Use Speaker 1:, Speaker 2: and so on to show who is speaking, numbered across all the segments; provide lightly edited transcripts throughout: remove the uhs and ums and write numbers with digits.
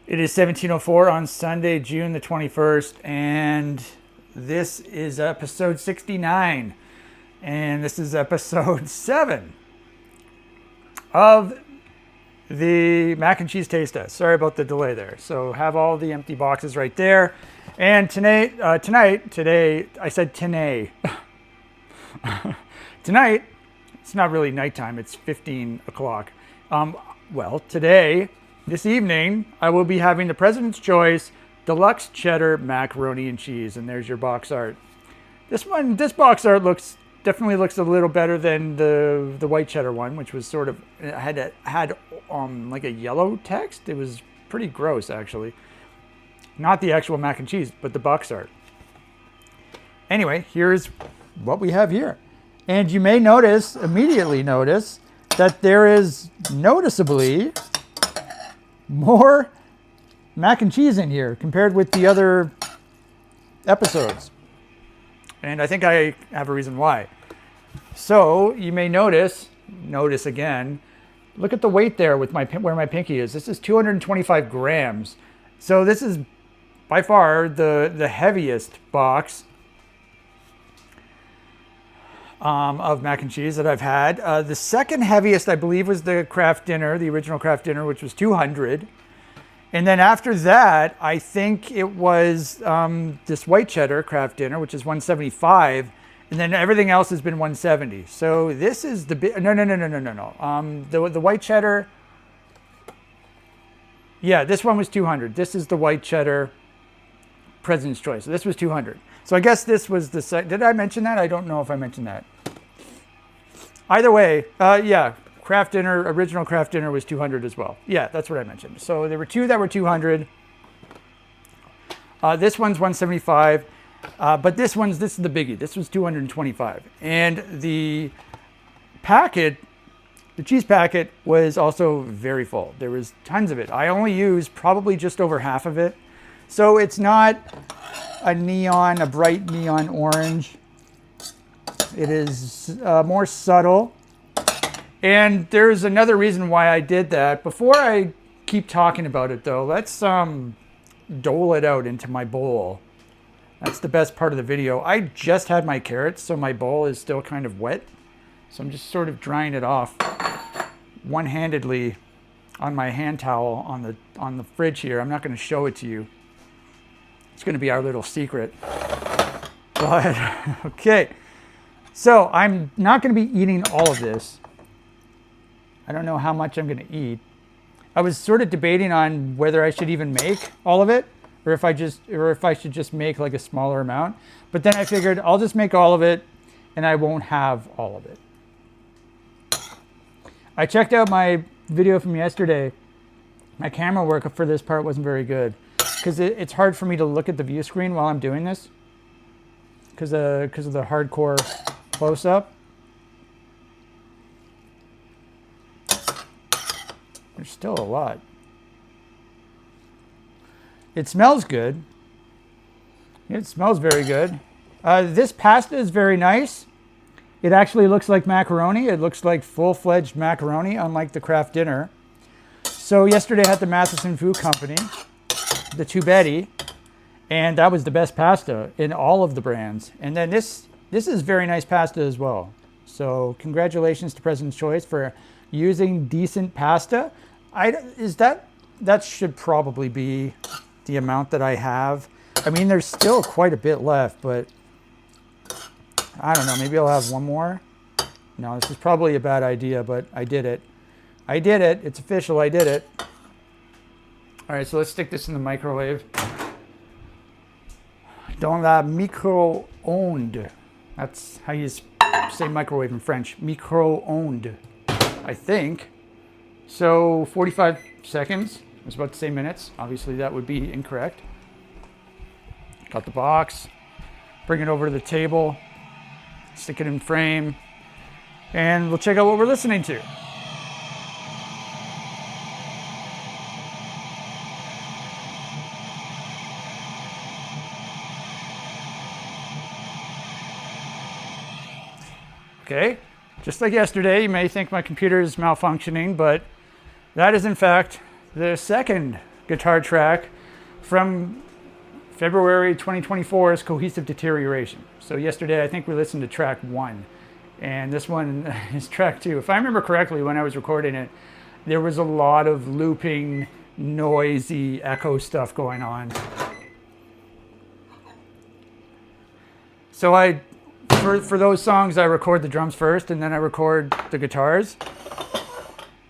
Speaker 1: It is 17:04 on Sunday, June the 21st, and this is episode 69, and this is episode 7 of the mac and cheese taste test. Sorry about the delay there. So have all the empty boxes right there. And today, I said today. Tonight, it's not really nighttime, it's 15 o'clock. Today, this evening, I will be having the President's Choice Deluxe Cheddar Macaroni and Cheese, and there's your box art. This box art definitely looks a little better than the white cheddar one, which was sort of had like a yellow text. It was pretty gross, actually. Not the actual mac and cheese, but the box art. Anyway, here's what we have here, and you may immediately notice that there is noticeably more mac and cheese in here compared with the other episodes. And I think I have a reason why. So you may notice again, look at the weight there with where my pinky is. This is 225 grams. So this is by far the heaviest box of mac and cheese that I've had. The second heaviest, I believe, was the Kraft Dinner, the original Kraft Dinner, which was 200. And then after that, I think it was this white cheddar Kraft Dinner, which is 175. And then everything else has been 170. So this is the big, no. The white cheddar, yeah, this one was 200. This is the white cheddar President's Choice. So this was 200. So I guess this was the second. Did I mention that? I don't know if I mentioned that. Either way, yeah, Kraft Dinner, original Kraft Dinner was 200 as well. Yeah, that's what I mentioned. So there were two that were 200. This one's 175. But this is the biggie. This was 225. And the cheese packet was also very full. There was tons of it. I only used probably just over half of it. So it's not a bright neon orange. It is more subtle. And there's another reason why I did that. Before I keep talking about it though, let's dole it out into my bowl. That's the best part of the video. I just had my carrots, so my bowl is still kind of wet. So I'm just sort of drying it off one-handedly on my hand towel on the fridge here. I'm not going to show it to you. It's going to be our little secret. But, okay. So I'm not going to be eating all of this. I don't know how much I'm going to eat. I was sort of debating on whether I should even make all of it, or if I should just make like a smaller amount. But then I figured I'll just make all of it and I won't have all of it. I checked out my video from yesterday. My camera work for this part wasn't very good because it's hard for me to look at the view screen while I'm doing this because of the hardcore close-up. There's still a lot. It smells good. It smells very good. This pasta is very nice. It actually looks like macaroni. It looks like full-fledged macaroni, unlike the Kraft Dinner. So yesterday I had the Matheson Food Company, the Two Betty, and that was the best pasta in all of the brands. And then this is very nice pasta as well. So congratulations to President's Choice for using decent pasta. That should probably be the amount that I have. I mean, there's still quite a bit left, but I don't know, maybe I'll have one more. No, this is probably a bad idea, but I did it. It's official, I did it. All right, so let's stick this in the microwave. Dans la micro-onde. That's how you say microwave in French. Micro-onde, I think. So 45 seconds. I was about to say minutes. Obviously, that would be incorrect. Got the box. Bring it over to the table. Stick it in frame. And we'll check out what we're listening to. Okay. Just like yesterday, you may think my computer is malfunctioning, but that is in fact the second guitar track from February 2024's Cohesive Deterioration. So yesterday I think we listened to track 1, and this one is track 2. If I remember correctly, when I was recording it, there was a lot of looping, noisy echo stuff going on. So for those songs, I record the drums first and then I record the guitars.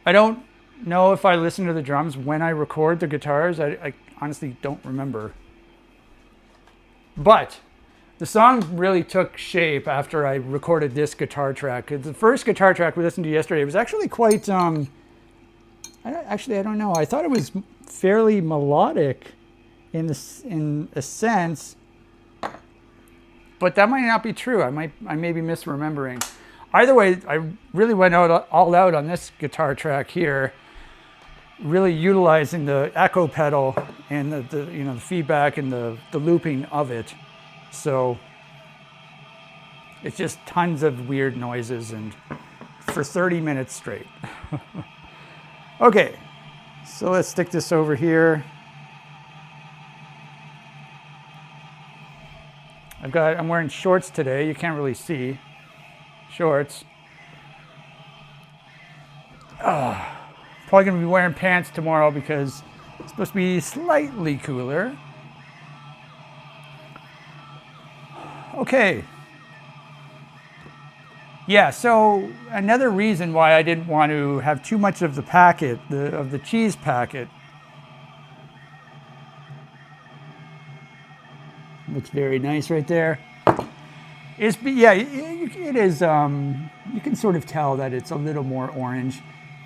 Speaker 1: I don't know if I listen to the drums when I record the guitars. I honestly don't remember. But the song really took shape after I recorded this guitar track. The first guitar track we listened to yesterday was actually quite, I don't know. I thought it was fairly melodic in a sense. But that might not be true. I may be misremembering. Either way, I really went all out on this guitar track here, really utilizing the echo pedal and the feedback and the looping of it. So it's just tons of weird noises and for 30 minutes straight. Okay, so let's stick this over here. I'm wearing shorts today. You can't really see. Shorts. Probably gonna be wearing pants tomorrow because it's supposed to be slightly cooler. Okay. Yeah, so another reason why I didn't want to have too much of the packet, of the cheese packet. Looks very nice right there. It is, you can sort of tell that it's a little more orange.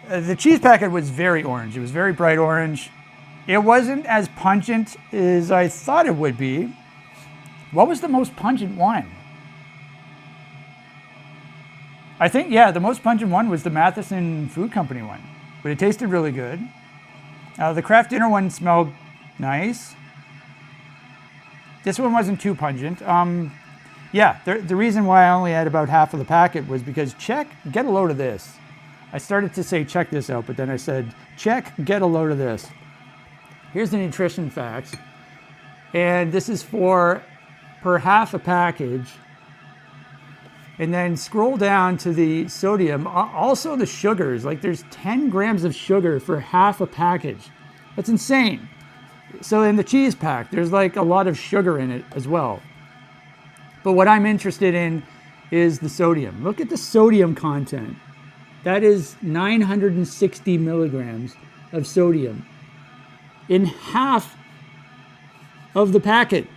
Speaker 1: The cheese packet was very orange. It was very bright orange. It wasn't as pungent as I thought it would be. What was the most pungent one? I think, the most pungent one was the Matheson Food Company one, but it tasted really good. The Kraft Dinner one smelled nice. This one wasn't too pungent. The reason why I only had about half of the packet was because get a load of this. I started to say check this out, but then I said get a load of this. Here's the nutrition facts. And this is per half a package. And then scroll down to the sodium, also the sugars. Like there's 10 grams of sugar for half a package. That's insane. So in the cheese pack, there's like a lot of sugar in it as well. But what I'm interested in is the sodium. Look at the sodium content. That is 960 milligrams of sodium in half of the packet.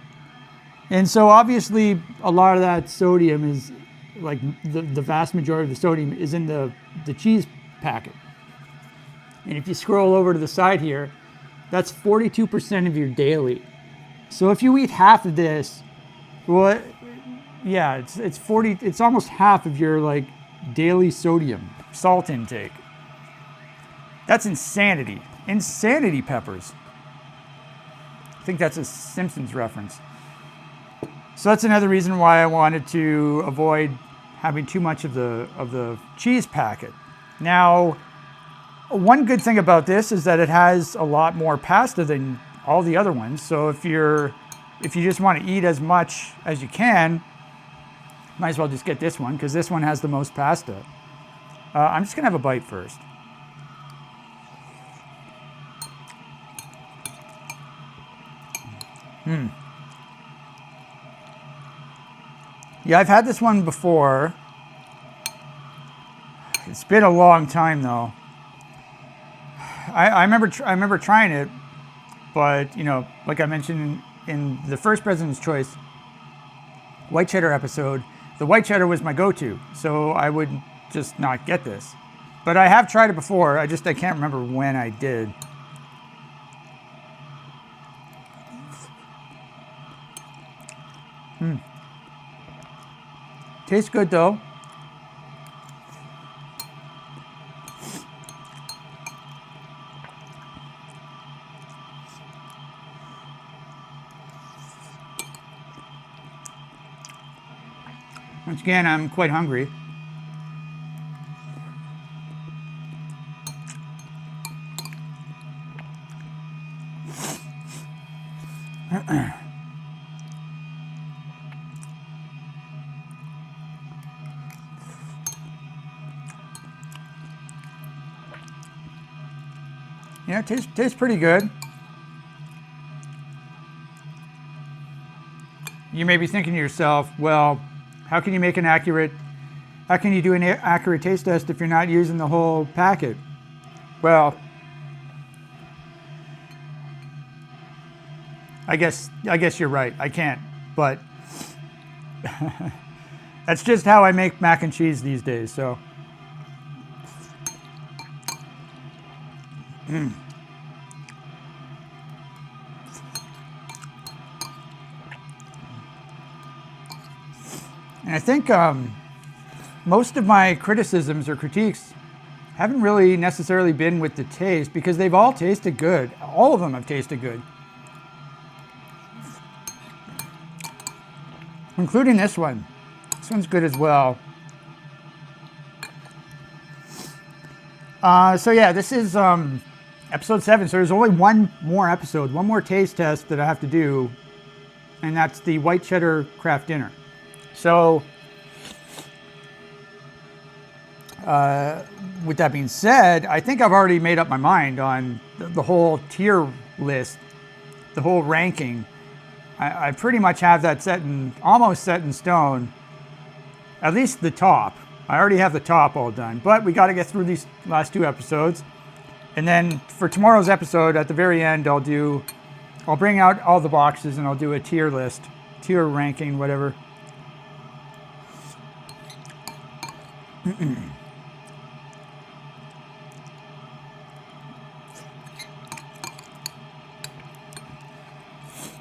Speaker 1: And so obviously a lot of that sodium is like the vast majority of the sodium is in the cheese packet. And if you scroll over to the side here, that's 42% of your daily. So if you eat half of this, it's almost half of your like daily sodium salt intake. That's insanity. Insanity peppers. I think that's a Simpsons reference. So that's another reason why I wanted to avoid having too much of the cheese packet. Now, one good thing about this is that it has a lot more pasta than all the other ones. So if you just want to eat as much as you can, might as well just get this one because this one has the most pasta. I'm just gonna have a bite first. Yeah, I've had this one before. It's been a long time though. I remember trying it, but like I mentioned in the first President's Choice white cheddar episode, the white cheddar was my go-to, so I would just not get this. But I have tried it before. I can't remember when I did. Tastes good though. Once again, I'm quite hungry. Yeah, it tastes pretty good. You may be thinking to yourself, well, how can you do an accurate taste test if you're not using the whole packet? Well, I guess you're right. I can't, but that's just how I make mac and cheese these days. So, And I think most of my criticisms or critiques haven't really necessarily been with the taste, because they've all tasted good. All of them have tasted good, including this one. This one's good as well. So yeah, this is episode 7. So there's only one more taste test that I have to do, and that's the white cheddar Kraft dinner. So with that being said, I think I've already made up my mind on the whole tier list, the whole ranking. I pretty much have that almost set in stone, at least the top. I already have the top all done, but we got to get through these last 2 episodes. And then for tomorrow's episode, at the very end, I'll bring out all the boxes and I'll do a tier list, tier ranking, whatever.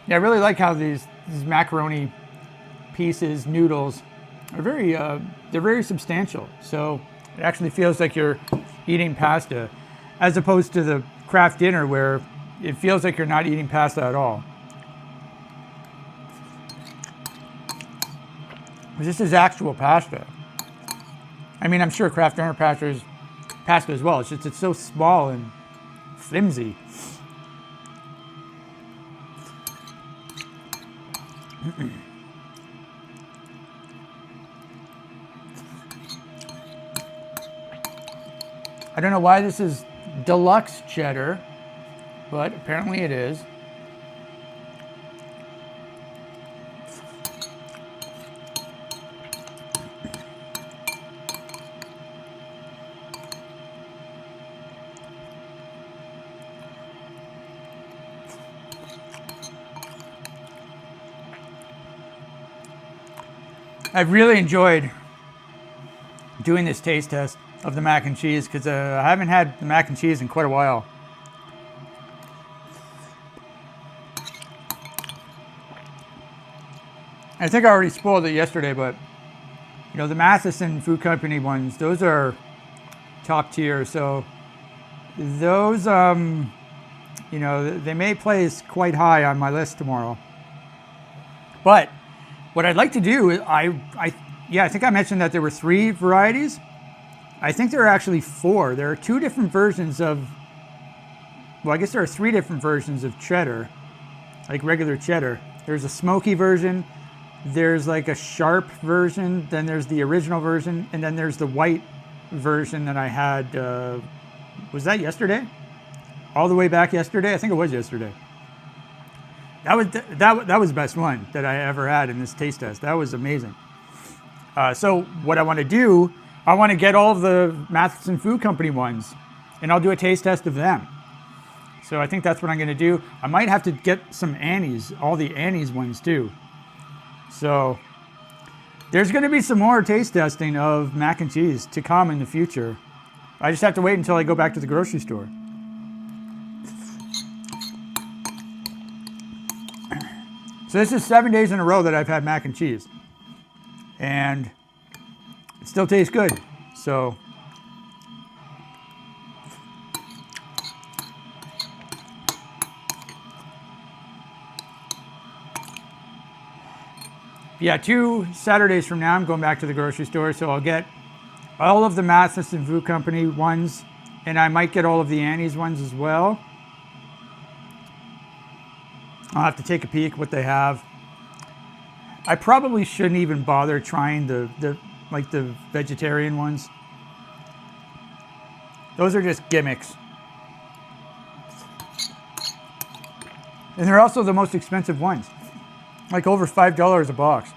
Speaker 1: Yeah, I really like how these macaroni pieces, noodles, are they're very substantial. So it actually feels like you're eating pasta, as opposed to the Kraft dinner where it feels like you're not eating pasta at all. This is actual pasta. I mean, I'm sure Kraft dinner pasta is pasta as well. It's just it's so small and flimsy. I don't know why this is deluxe cheddar, but apparently it is. I've really enjoyed doing this taste test of the mac and cheese, because I haven't had the mac and cheese in quite a while. I think I already spoiled it yesterday, but you know, the Matheson Food Company ones, those are top tier. So those, you know, they may place quite high on my list tomorrow. But what I'd like to do is, I think I mentioned that there were 3 varieties. I think there are actually 4. There are 2 different versions of, well, I guess there are 3 different versions of cheddar, like regular cheddar. There's a smoky version, there's like a sharp version, then there's the original version, and then there's the white version that I had, was that yesterday? All the way back yesterday? I think it was yesterday. That was the best one that I ever had in this taste test. That was amazing. So what I want to do, I want to get all of the Matheson Food Company ones, and I'll do a taste test of them. So I think that's what I'm going to do. I might have to get some Annie's, all the Annie's ones too. So there's going to be some more taste testing of mac and cheese to come in the future. I just have to wait until I go back to the grocery store. So this is 7 days in a row that I've had mac and cheese, and it still tastes good. So yeah, 2 Saturdays from now I'm going back to the grocery store, so I'll get all of the Matheson Food Company ones, and I might get all of the Annie's ones as well. I'll have to take a peek what they have. I probably shouldn't even bother trying the vegetarian ones. Those are just gimmicks. And they're also the most expensive ones. Like over $5 a box.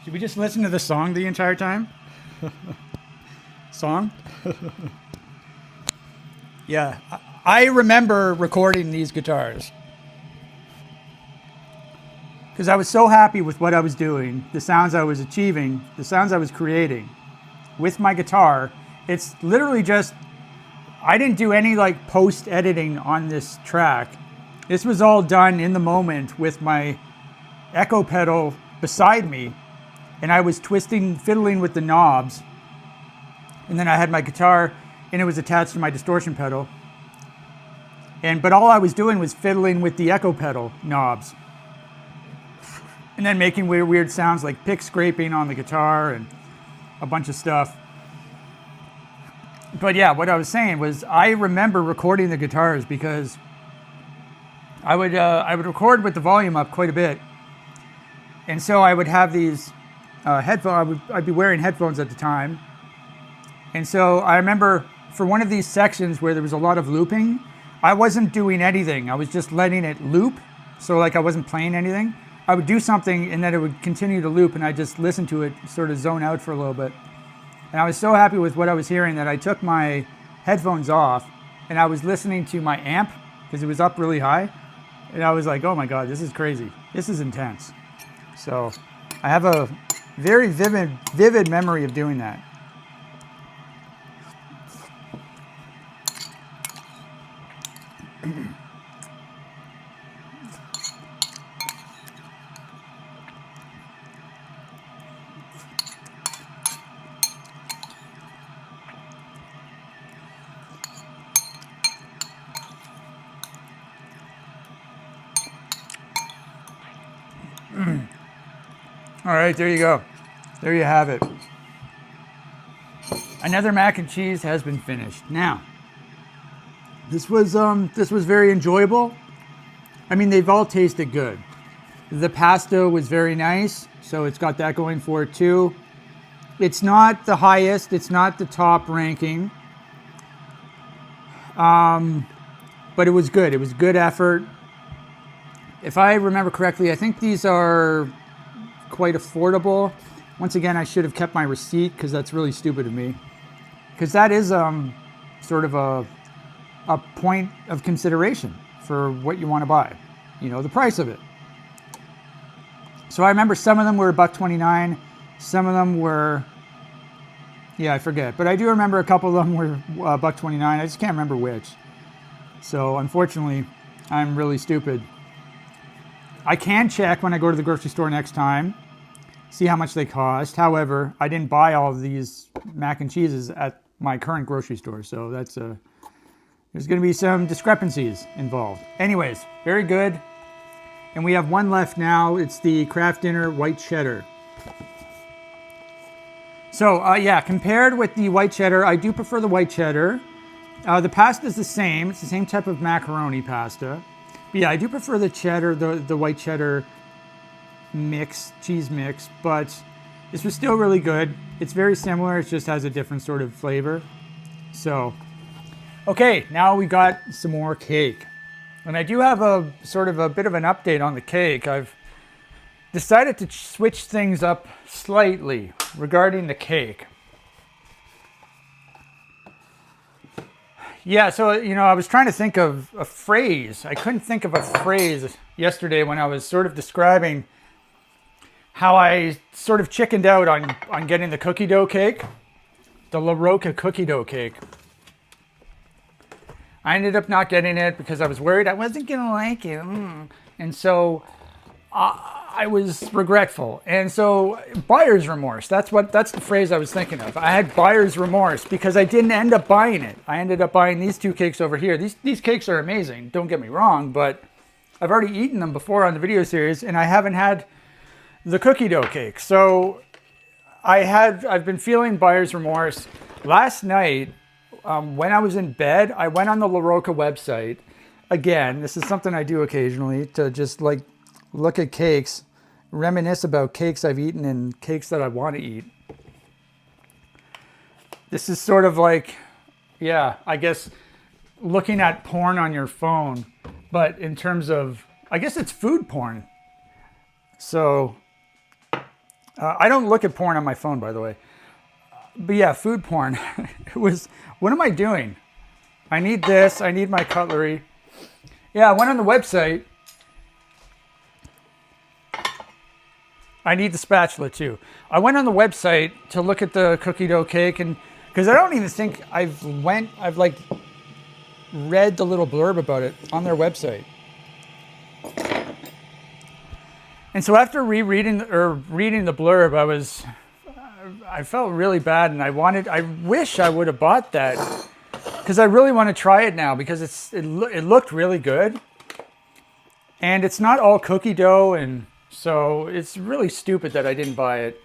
Speaker 1: Did we just listen to the song the entire time? Song? Yeah, I remember recording these guitars because I was so happy with what I was doing, the sounds I was achieving, the sounds I was creating with my guitar. It's literally just, I didn't do any like post editing on this track. This was all done in the moment with my echo pedal beside me. And I was fiddling with the knobs. And then I had my guitar and it was attached to my distortion pedal. But all I was doing was fiddling with the echo pedal knobs. And then making weird sounds like pick scraping on the guitar and a bunch of stuff. But yeah, what I was saying was I remember recording the guitars because I would record with the volume up quite a bit. And so I would have these headphones. I'd be wearing headphones at the time. And so I remember for one of these sections where there was a lot of looping, I wasn't doing anything. I was just letting it loop. So like I wasn't playing anything. I would do something and then it would continue to loop and I just listened to it sort of zone out for a little bit. And I was so happy with what I was hearing that I took my headphones off and I was listening to my amp because it was up really high. And I was like, oh my God, this is crazy. This is intense. So I have a very vivid memory of doing that. All right, there you go. There you have it. Another mac and cheese has been finished. Now, this was very enjoyable. I mean, they've all tasted good. The pasta was very nice, so it's got that going for it too. It's not the highest, it's not the top ranking, but it was good. It was good effort. If I remember correctly, I think these are quite affordable. Once again, I should have kept my receipt because that's really stupid of me. Because that is sort of a point of consideration for what you want to buy. You know, the price of it. So I remember some of them were $1.29. Some of them were, yeah, I forget. But I do remember a couple of them were $1.29. I just can't remember which. So unfortunately, I'm really stupid. I can check when I go to the grocery store next time, see how much they cost. However, I didn't buy all of these mac and cheeses at my current grocery store, so that's there's going to be some discrepancies involved. Anyways, very good. And we have one left now. It's the Kraft Dinner White Cheddar. So yeah, compared with the white cheddar, I do prefer the white cheddar. The pasta is the same. It's the same type of macaroni pasta. But yeah, I do prefer the cheddar, the white cheddar mix, cheese mix, but this was still really good. It's very similar, it just has a different sort of flavor. So, okay, now we got some more cake. And I do have a sort of a bit of an update on the cake. I've decided to switch things up slightly regarding the cake. Yeah, so, I was trying to think of a phrase. I couldn't think of a phrase yesterday when I was sort of describing how I sort of chickened out on getting the cookie dough cake, the La Roca cookie dough cake. I ended up not getting it because I was worried I wasn't going to like it. And so I was regretful. And so buyer's remorse, that's the phrase I was thinking of. I had buyer's remorse because I didn't end up buying it. I ended up buying these two cakes over here. These cakes are amazing, don't get me wrong, but I've already eaten them before on the video series and I haven't had the cookie dough cake. So I've been feeling buyer's remorse. Last night, when I was in bed, I went on the La Roca website. Again, this is something I do occasionally to just like look at cakes, reminisce about cakes I've eaten and cakes that I want to eat. This is sort of like, yeah, I guess looking at porn on your phone, but in terms of, I guess it's food porn. So I don't look at porn on my phone, by the way. But yeah, food porn. It was, what am I doing? I need this. I need my cutlery. Yeah, I went on the website. I need the spatula too. I went on the website to look at the cookie dough cake, and because I don't even think I've like read the little blurb about it on their website. And so after reading the blurb, I felt really bad, and I wish I would have bought that because I really want to try it now because it looked really good, and it's not all cookie dough, and so it's really stupid that I didn't buy it.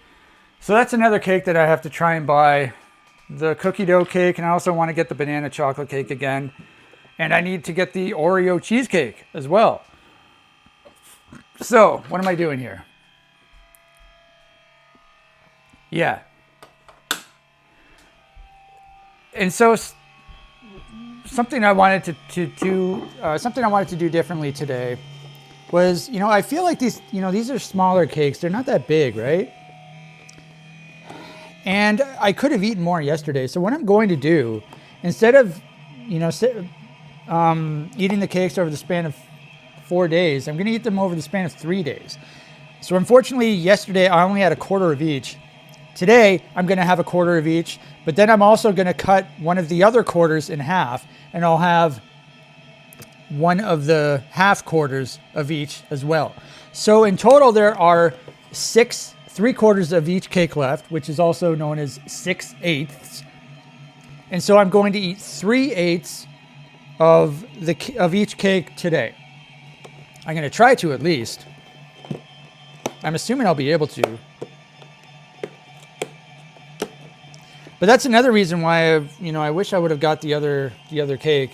Speaker 1: So that's another cake that I have to try and buy, the cookie dough cake, and I also want to get the banana chocolate cake again, and I need to get the Oreo cheesecake as well. So what am I doing here? Yeah. And so something I wanted to do differently today was, I feel like these are smaller cakes. They're not that big, right? And I could have eaten more yesterday. So what I'm going to do, instead of, eating the cakes over the span of 4 days, I'm going to eat them over the span of 3 days. So unfortunately, yesterday I only had a quarter of each. Today, I'm going to have a quarter of each, but then I'm also going to cut one of the other quarters in half, and I'll have one of the half quarters of each as well. So in total, there are 6 3/4 of each cake left, which is also known as 6/8. And so I'm going to eat 3/8 of each cake today. I'm going to try to at least. I'm assuming I'll be able to. But that's another reason why I wish I would have got the other cake,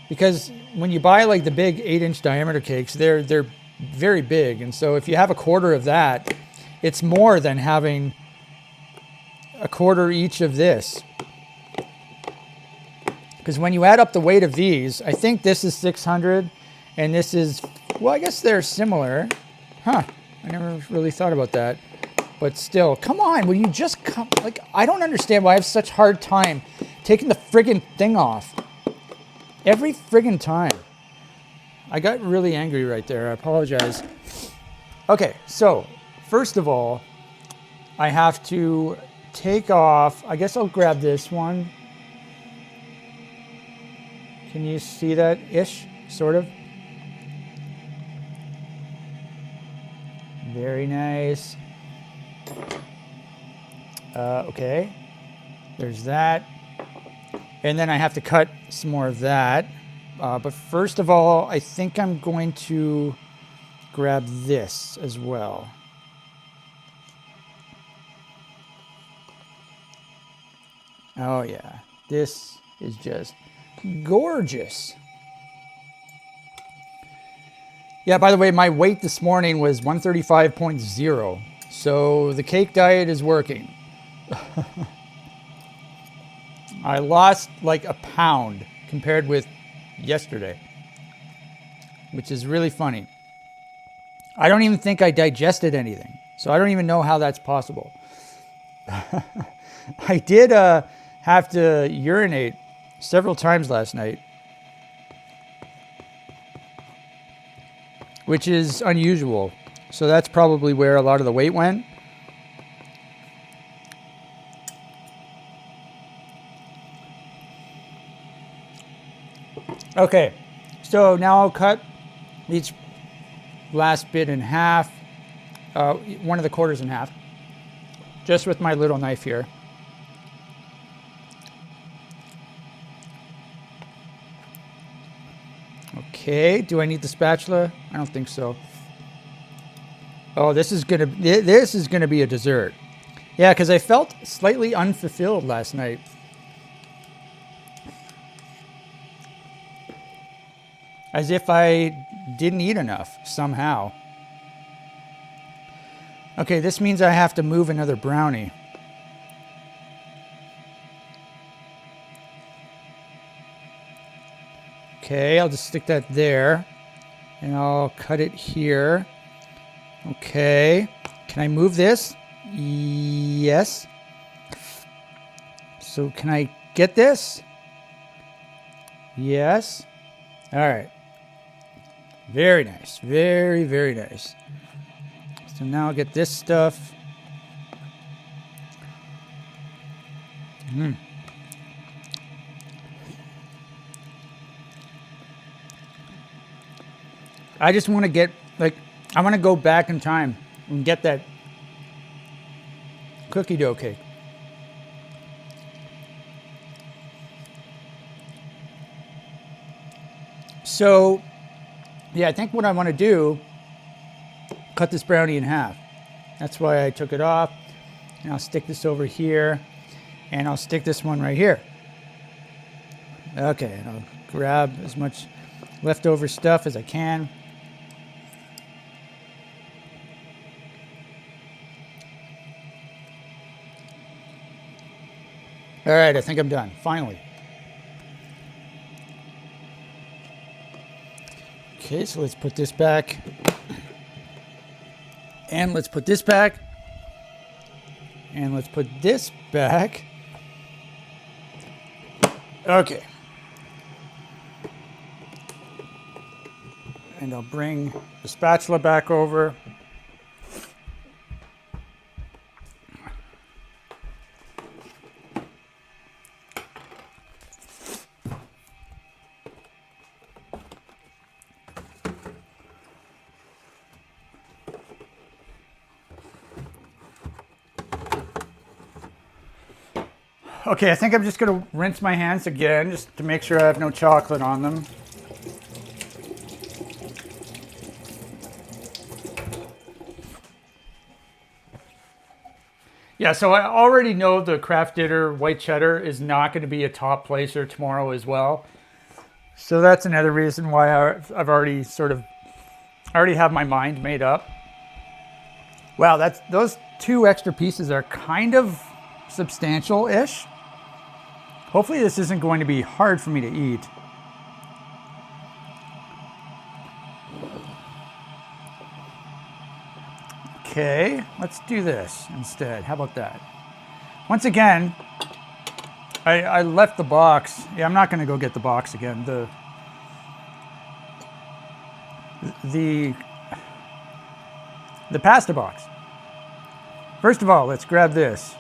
Speaker 1: because when you buy like the big 8-inch diameter cakes, they're very big, and so if you have a quarter of that, it's more than having a quarter each of this. Because when you add up the weight of these, I think this is 600, and this is, well, I guess they're similar. Huh? I never really thought about that. But still, come on, will you just come? Like, I don't understand why I have such hard time taking the friggin' thing off. Every friggin' time. I got really angry right there. I apologize. Okay, so first of all, I have to take off. I guess I'll grab this one. Can you see that ish? Sort of. Very nice. Okay, there's that, and then I have to cut some more of that, but first of all, I think I'm going to grab this as well. Oh yeah, this is just Gorgeous. Yeah, by the way, my weight this morning was 135.0. So the cake diet is working. I lost like a pound compared with yesterday, which is really funny. I don't even think I digested anything. So I don't even know how that's possible. I did have to urinate several times last night, which is unusual. So that's probably where a lot of the weight went. Okay, so now I'll cut each last bit in half, one of the quarters in half, just with my little knife here. Okay, do I need the spatula? I don't think so. Oh, this is gonna be a dessert. Yeah, because I felt slightly unfulfilled last night. As if I didn't eat enough somehow. Okay, this means I have to move another brownie. Okay, I'll just stick that there. And I'll cut it here. Okay. Can I move this? Yes. So can I get this? Yes. All right. Very nice. Very, very nice. So now I'll get this stuff. I just want to get, like, I want to go back in time and get that cookie dough cake. So, yeah, I think what I want to do, cut this brownie in half. That's why I took it off. And I'll stick this over here. And I'll stick this one right here. Okay, and I'll grab as much leftover stuff as I can. All right, I think I'm done, finally. Okay, so let's put this back. And let's put this back. And let's put this back. Okay. And I'll bring the spatula back over. Okay, I think I'm just going to rinse my hands again just to make sure I have no chocolate on them. Yeah, so I already know the Kraft Dinner white cheddar is not going to be a top placer tomorrow as well. So that's another reason why I've already already have my mind made up. Wow, those two extra pieces are kind of substantial-ish. Hopefully this isn't going to be hard for me to eat. Okay, let's do this instead. How about that? Once again, I left the box. Yeah, I'm not going to go get the box again. The pasta box. First of all, let's grab this.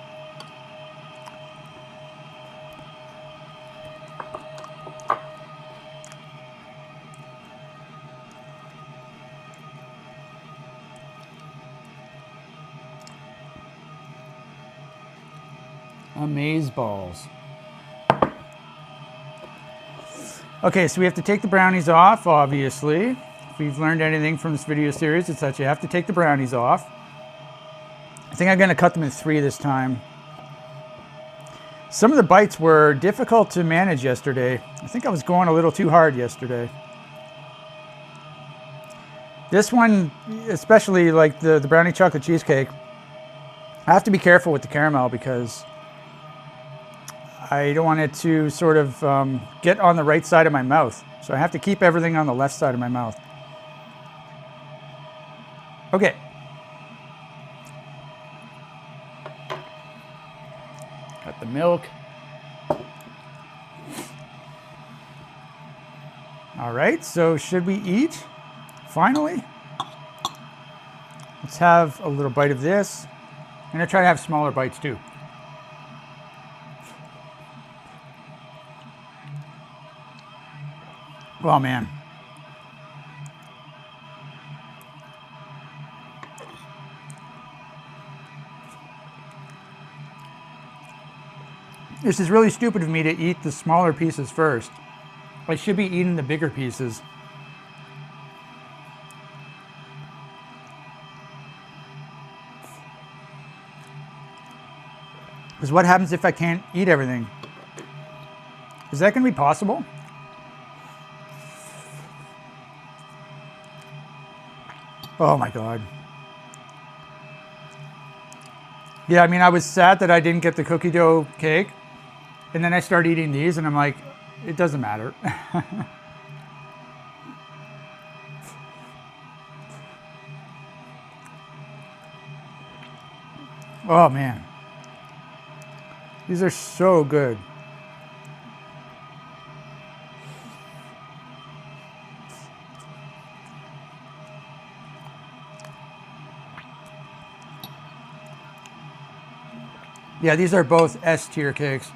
Speaker 1: Amaze balls. Okay, so we have to take the brownies off, obviously. If we've learned anything from this video series, it's that you have to take the brownies off. I think I'm going to cut them in 3 this time. Some of the bites were difficult to manage yesterday. I think I was going a little too hard yesterday. This one, especially like the brownie chocolate cheesecake, I have to be careful with the caramel because I don't want it to sort of get on the right side of my mouth. So I have to keep everything on the left side of my mouth. Okay. Got the milk. All right, so should we eat? Finally? Let's have a little bite of this. I'm gonna try to have smaller bites too. Oh man. This is really stupid of me to eat the smaller pieces first. I should be eating the bigger pieces. Because what happens if I can't eat everything? Is that going to be possible? Oh my God. Yeah, I mean, I was sad that I didn't get the cookie dough cake. And then I started eating these and I'm like, it doesn't matter. Oh man. These are so good. Yeah, these are both S tier cakes.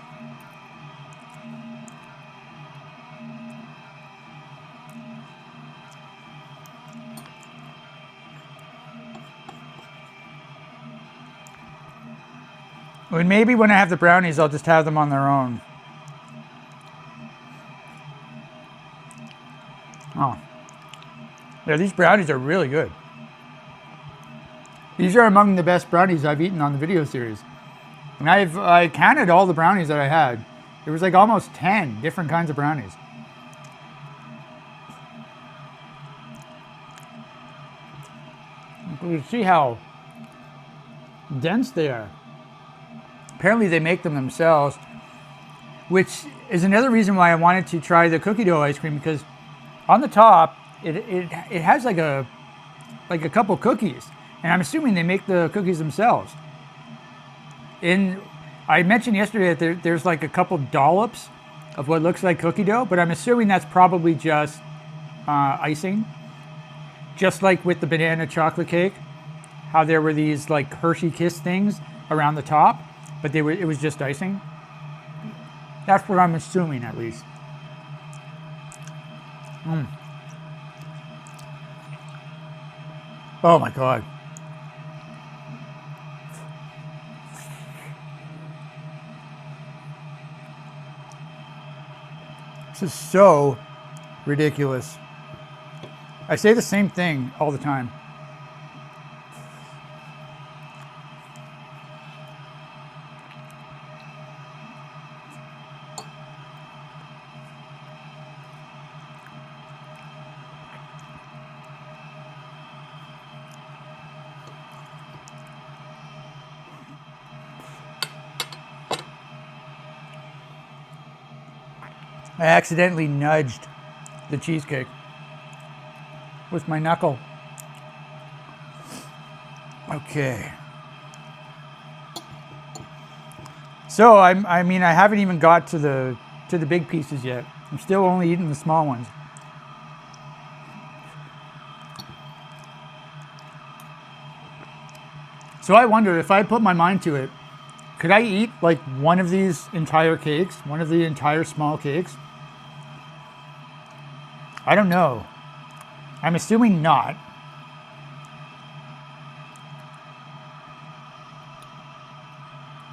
Speaker 1: And maybe when I have the brownies, I'll just have them on their own. Oh. Yeah, these brownies are really good. These are among the best brownies I've eaten on the video series. And I counted all the brownies that I had. There was like almost 10 different kinds of brownies. You can see how dense they are. Apparently they make them themselves, which is another reason why I wanted to try the cookie dough ice cream, because on the top it has like a couple cookies, and I'm assuming they make the cookies themselves. And I mentioned yesterday that there's like a couple dollops of what looks like cookie dough, but I'm assuming that's probably just icing. Just like with the banana chocolate cake, how there were these like Hershey Kiss things around the top, but it was just icing. That's what I'm assuming, at least. Oh my God. This is so ridiculous. I say the same thing all the time. I accidentally nudged the cheesecake with my knuckle. Okay. So I mean, I haven't even got to the big pieces yet. I'm still only eating the small ones. So I wonder, if I put my mind to it, could I eat like one of these entire cakes, one of the entire small cakes? I don't know. I'm assuming not.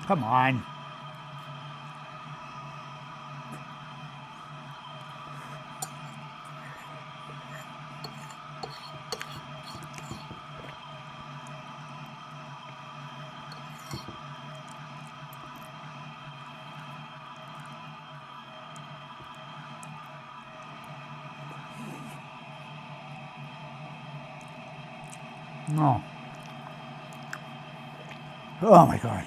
Speaker 1: Come on. Oh. Oh my God.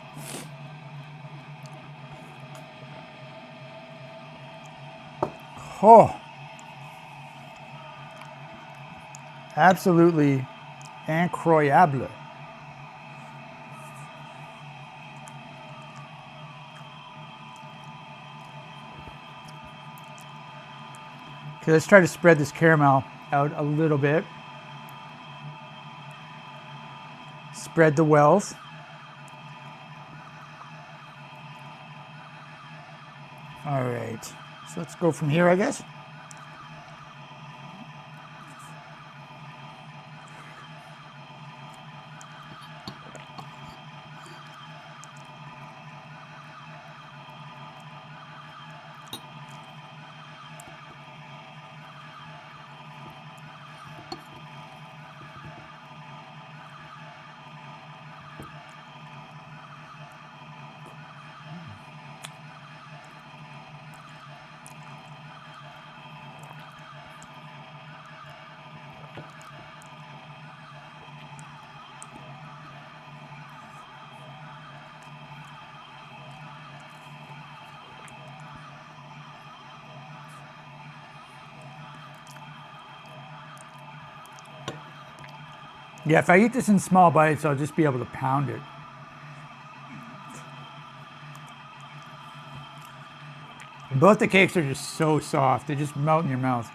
Speaker 1: Oh. Absolutely incroyable. Okay, let's try to spread this caramel out a little bit. Spread the wells. All right, so let's go from here, I guess. Yeah, if I eat this in small bites, I'll just be able to pound it. Both the cakes are just so soft. They just melt in your mouth.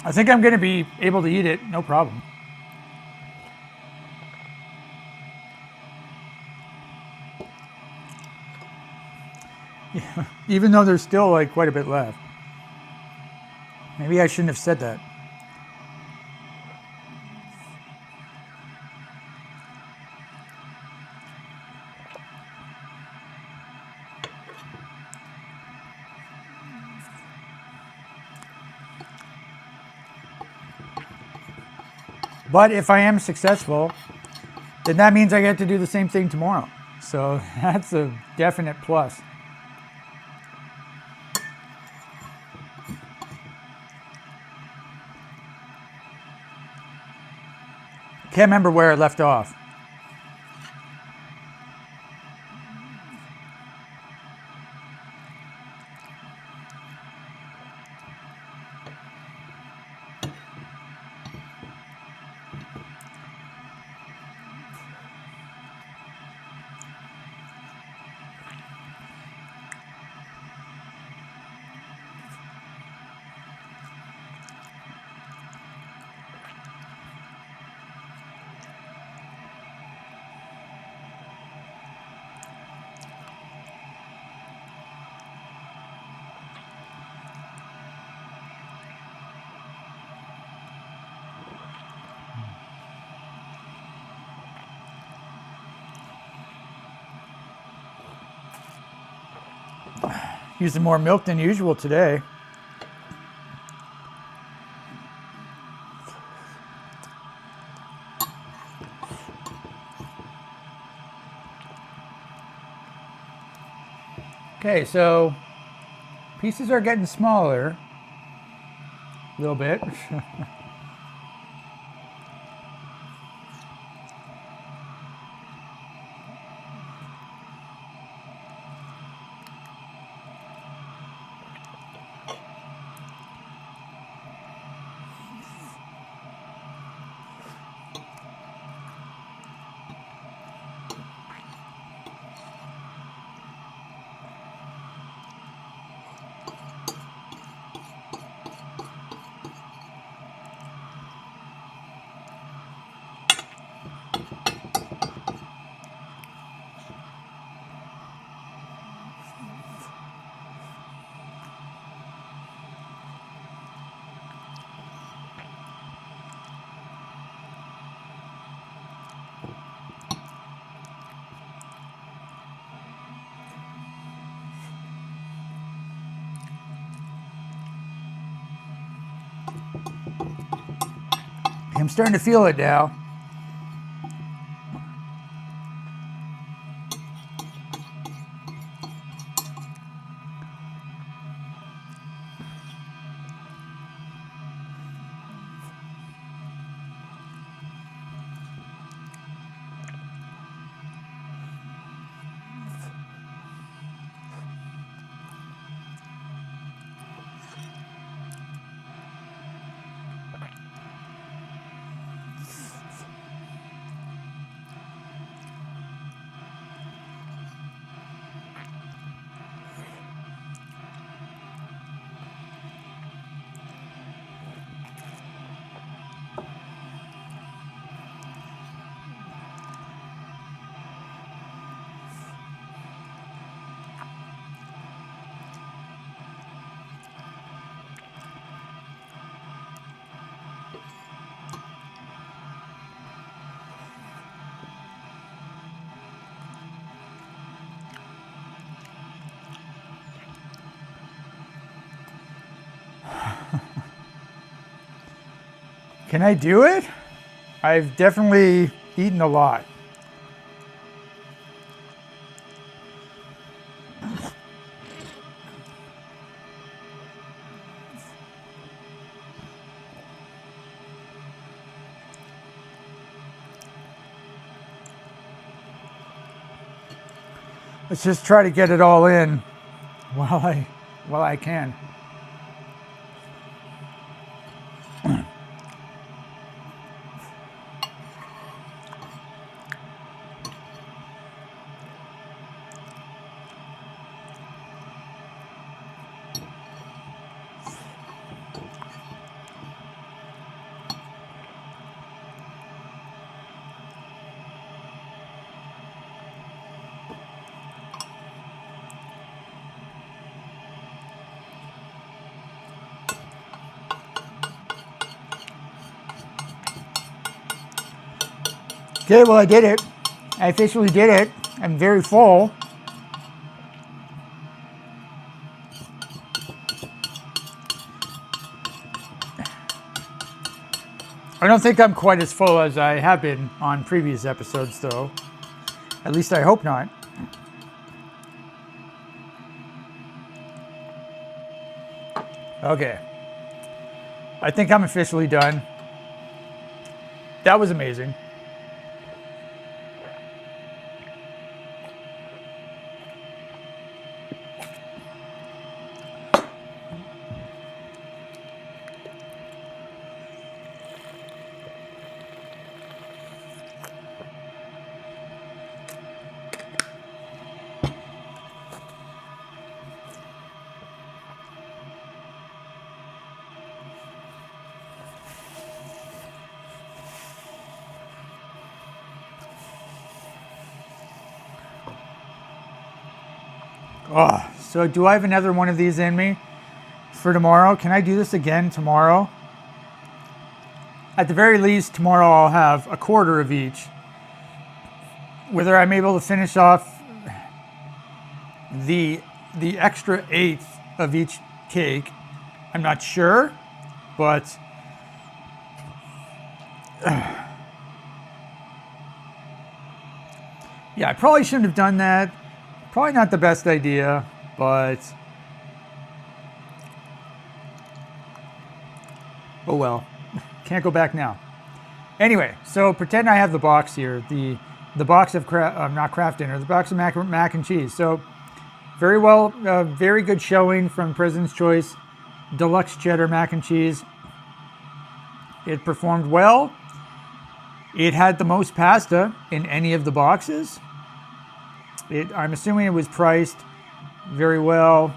Speaker 1: I think I'm going to be able to eat it, no problem. Yeah, even though there's still like quite a bit left. Maybe I shouldn't have said that. But if I am successful, then that means I get to do the same thing tomorrow. So that's a definite plus. Can't remember where it left off. Using more milk than usual today. Okay, so pieces are getting smaller a little bit. I'm starting to feel it now. Can I do it? I've definitely eaten a lot. Let's just try to get it all in while I can. Okay, well, I did it. I officially did it. I'm very full. I don't think I'm quite as full as I have been on previous episodes, though. At least I hope not. Okay. I think I'm officially done. That was amazing. Oh, so do I have another one of these in me for tomorrow? Can I do this again tomorrow? At the very least, tomorrow I'll have a quarter of each. Whether I'm able to finish off the extra eighth of each cake, I'm not sure, but yeah, I probably shouldn't have done that. Probably not the best idea, but oh well, can't go back now. Anyway, so pretend I have the box here, the box of not Kraft Dinner, the box of mac and cheese. So very well, very good showing from President's Choice Deluxe Cheddar Mac and Cheese. It performed well. It had the most pasta in any of the boxes. I'm assuming it was priced very well.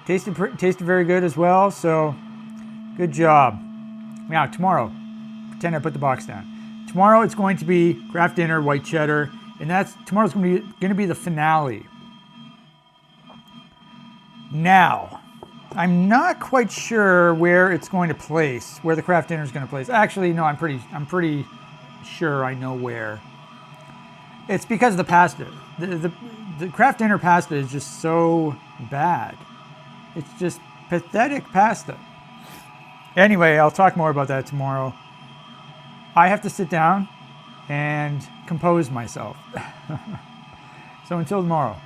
Speaker 1: Tasted very good as well, so good job. Now, tomorrow, pretend I put the box down. Tomorrow it's going to be Kraft Dinner White Cheddar, and tomorrow's going to be the finale. Now, I'm not quite sure where it's going to place, where the Kraft Dinner is going to place. Actually, no, I'm pretty sure I know where. It's because of the pasta. The Kraft Dinner pasta is just so bad. It's just pathetic pasta. Anyway, I'll talk more about that tomorrow. I have to sit down and compose myself. So until tomorrow.